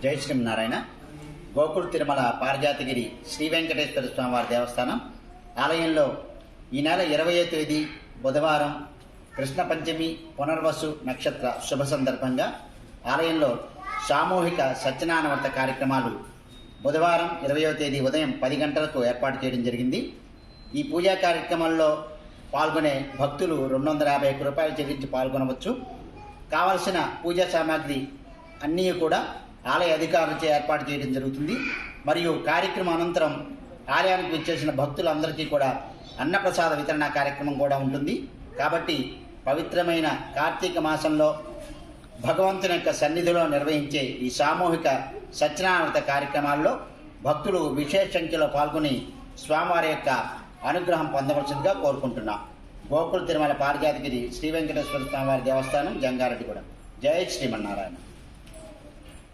జై శ్రీమన్నారాయణ. గోకుల్ తిరుమల పారిజాతగిరి శ్రీ వెంకటేశ్వర స్వామివారి దేవస్థానం ఆలయంలో ఈ నెల 20వ తేదీ బుధవారం కృష్ణ పంచమి పునర్వసు నక్షత్ర శుభ సందర్భంగా ఆలయంలో సామూహిక సత్యనారాయణ వ్రత కార్యక్రమాలు బుధవారం 20వ తేదీ ఉదయం 10 గంటలకు ఏర్పాటు చేయడం జరిగింది. ఈ పూజా కార్యక్రమంలో పాల్గొనే భక్తులు 251 రూపాయలు చెల్లించి పాల్గొనవచ్చు. కావలసిన పూజా సామాగ్రి అన్నీ కూడా ఆలయ అధికారులచే ఏర్పాటు చేయడం జరుగుతుంది. మరియు కార్యక్రమం అనంతరం ఆలయానికి విచ్చేసిన భక్తులందరికీ కూడా అన్నప్రసాద వితరణ కార్యక్రమం కూడా ఉంటుంది. కాబట్టి పవిత్రమైన కార్తీక మాసంలో భగవంతుని యొక్క సన్నిధిలో నిర్వహించే ఈ సామూహిక సత్యనారాయణ వ్రత కార్యక్రమాల్లో భక్తులు విశేష సంఖ్యలో పాల్గొని స్వామివారి యొక్క అనుగ్రహం పొందవలసిందిగా కోరుకుంటున్నాం. గోకుల్ తిరుమల పారిజాతగిరి శ్రీ వెంకటేశ్వర స్వామివారి దేవస్థానం, జంగారెడ్డిగూడెం. జై శ్రీమన్నారాయణ.